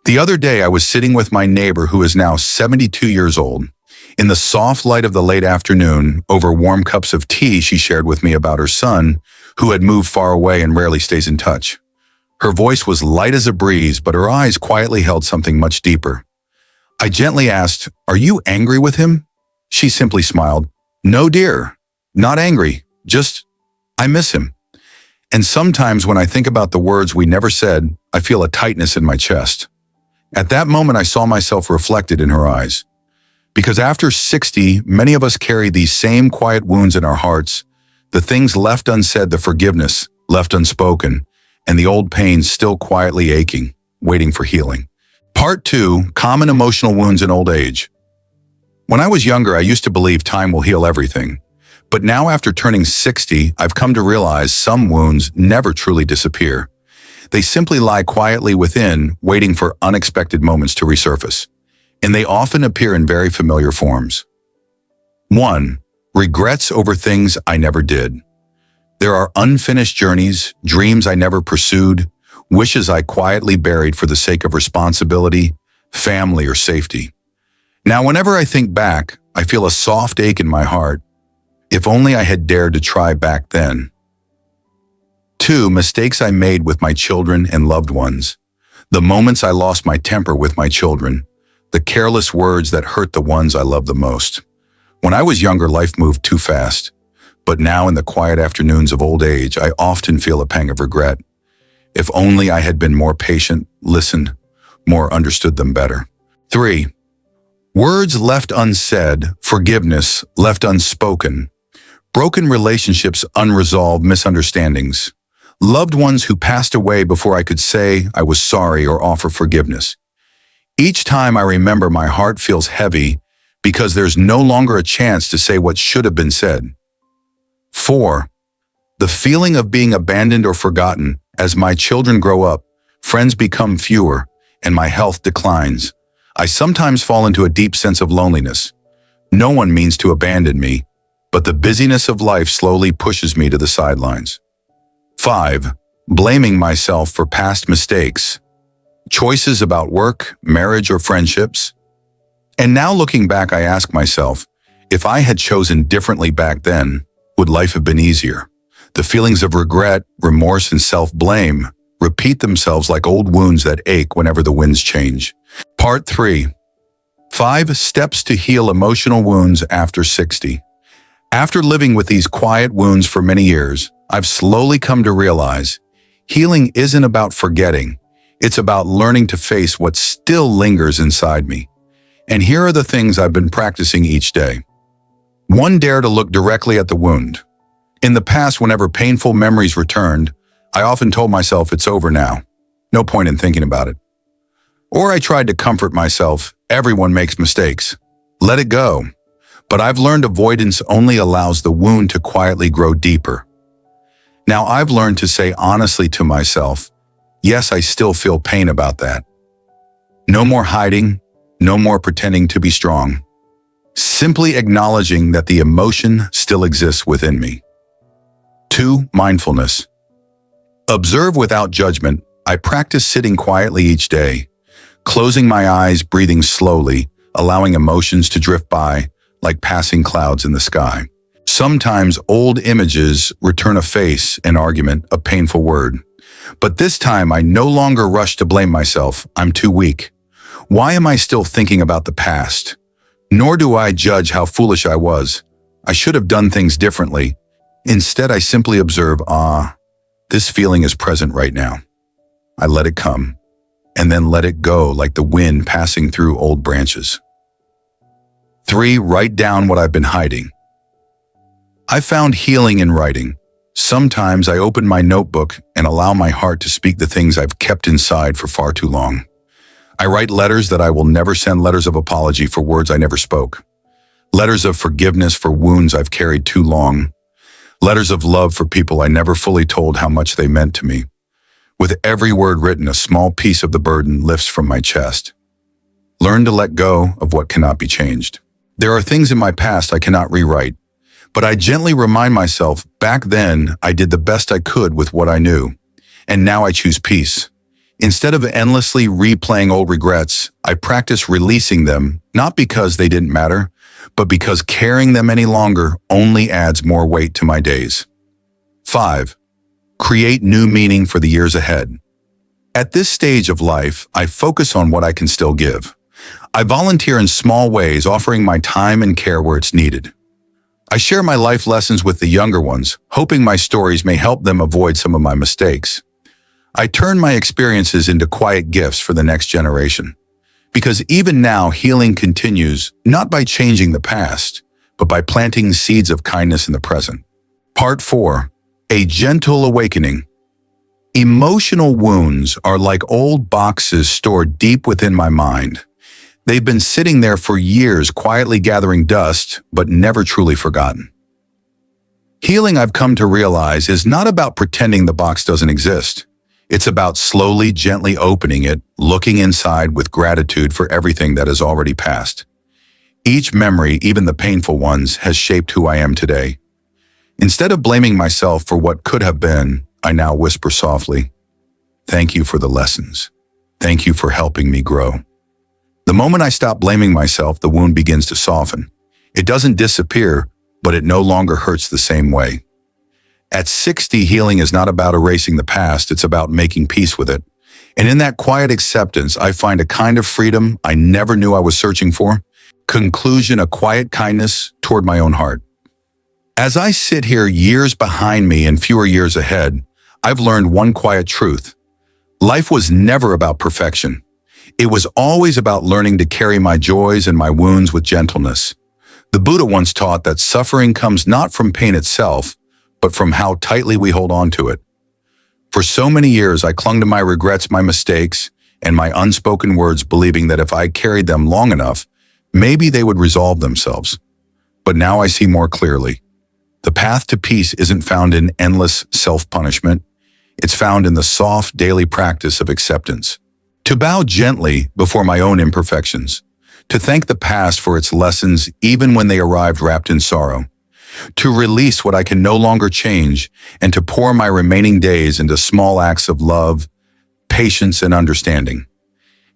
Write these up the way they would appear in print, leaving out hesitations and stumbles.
The other day, I was sitting with my neighbor who is now 72 years old. In the soft light of the late afternoon, over warm cups of tea, she shared with me about her son, who had moved far away and rarely stays in touch. Her voice was light as a breeze, but her eyes quietly held something much deeper. I gently asked, "Are you angry with him?" She simply smiled. "No, dear, not angry, just, I miss him." And sometimes when I think about the words we never said, I feel a tightness in my chest. At that moment, I saw myself reflected in her eyes. Because after 60, many of us carry these same quiet wounds in our hearts, the things left unsaid, the forgiveness left unspoken, and the old pains still quietly aching, waiting for healing. Part 2, Common Emotional Wounds in Old Age. When I was younger, I used to believe time will heal everything. But now after turning 60, I've come to realize some wounds never truly disappear. They simply lie quietly within, waiting for unexpected moments to resurface. And they often appear in very familiar forms. 1. Regrets over things I never did. There are unfinished journeys, dreams I never pursued, wishes I quietly buried for the sake of responsibility, family, or safety. Now, whenever I think back, I feel a soft ache in my heart. If only I had dared to try back then. 2. Mistakes I made with my children and loved ones. The moments I lost my temper with my children. The careless words that hurt the ones I love the most. When I was younger, life moved too fast. But now in the quiet afternoons of old age, I often feel a pang of regret. If only I had been more patient, listened, more understood them better. 3. Words left unsaid, forgiveness left unspoken. Broken relationships, unresolved misunderstandings. Loved ones who passed away before I could say I was sorry or offer forgiveness. Each time I remember, my heart feels heavy because there's no longer a chance to say what should have been said. 4. The feeling of being abandoned or forgotten. As my children grow up, friends become fewer, and my health declines. I sometimes fall into a deep sense of loneliness. No one means to abandon me, but the busyness of life slowly pushes me to the sidelines. 5. Blaming myself for past mistakes. Choices about work, marriage, or friendships. And now looking back, I ask myself, if I had chosen differently back then, would life have been easier? The feelings of regret, remorse, and self-blame repeat themselves like old wounds that ache whenever the winds change. Part 3. 5 Steps to Heal Emotional Wounds After 60. After living with these quiet wounds for many years, I've slowly come to realize healing isn't about forgetting. It's about learning to face what still lingers inside me. And here are the things I've been practicing each day. 1. Dare to look directly at the wound. In the past, whenever painful memories returned, I often told myself it's over now. No point in thinking about it. Or I tried to comfort myself, everyone makes mistakes. Let it go. But I've learned avoidance only allows the wound to quietly grow deeper. Now I've learned to say honestly to myself, yes, I still feel pain about that. No more hiding, no more pretending to be strong. Simply acknowledging that the emotion still exists within me. 2. Mindfulness. Observe without judgment. I practice sitting quietly each day, closing my eyes, breathing slowly, allowing emotions to drift by like passing clouds in the sky. Sometimes old images return, a face, an argument, a painful word. But this time I no longer rush to blame myself. I'm too weak. Why am I still thinking about the past? Nor do I judge how foolish I was. I should have done things differently. Instead, I simply observe, this feeling is present right now. I let it come, and then let it go like the wind passing through old branches. 3. Write down what I've been hiding. I found healing in writing. Sometimes I open my notebook and allow my heart to speak the things I've kept inside for far too long. I write letters that I will never send, letters of apology for words I never spoke, letters of forgiveness for wounds I've carried too long, letters of love for people I never fully told how much they meant to me. With every word written, a small piece of the burden lifts from my chest. Learn to let go of what cannot be changed. There are things in my past I cannot rewrite, but I gently remind myself, back then I did the best I could with what I knew, and now I choose peace. Instead of endlessly replaying old regrets, I practice releasing them, not because they didn't matter, but because carrying them any longer only adds more weight to my days. 5. Create new meaning for the years ahead. At this stage of life, I focus on what I can still give. I volunteer in small ways, offering my time and care where it's needed. I share my life lessons with the younger ones, hoping my stories may help them avoid some of my mistakes. I turn my experiences into quiet gifts for the next generation. Because even now, healing continues, not by changing the past, but by planting seeds of kindness in the present. Part 4. A gentle awakening. Emotional wounds are like old boxes stored deep within my mind. They've been sitting there for years, quietly gathering dust, but never truly forgotten. Healing, I've come to realize, is not about pretending the box doesn't exist. It's about slowly, gently opening it, looking inside with gratitude for everything that has already passed. Each memory, even the painful ones, has shaped who I am today. Instead of blaming myself for what could have been, I now whisper softly, "Thank you for the lessons. Thank you for helping me grow." The moment I stop blaming myself, the wound begins to soften. It doesn't disappear, but it no longer hurts the same way. At 60, healing is not about erasing the past, it's about making peace with it. And in that quiet acceptance, I find a kind of freedom I never knew I was searching for. Conclusion, a quiet kindness toward my own heart. As I sit here, years behind me and fewer years ahead, I've learned one quiet truth. Life was never about perfection. It was always about learning to carry my joys and my wounds with gentleness. The Buddha once taught that suffering comes not from pain itself, but from how tightly we hold on to it. For so many years, I clung to my regrets, my mistakes, and my unspoken words, believing that if I carried them long enough, maybe they would resolve themselves. But now I see more clearly. The path to peace isn't found in endless self-punishment. It's found in the soft daily practice of acceptance. To bow gently before my own imperfections. To thank the past for its lessons even when they arrived wrapped in sorrow. To release what I can no longer change, and to pour my remaining days into small acts of love, patience, and understanding.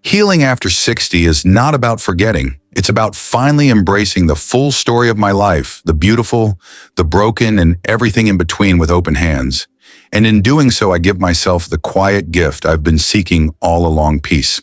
Healing after 60 is not about forgetting. It's about finally embracing the full story of my life, the beautiful, the broken, and everything in between with open hands. And in doing so, I give myself the quiet gift I've been seeking all along: peace.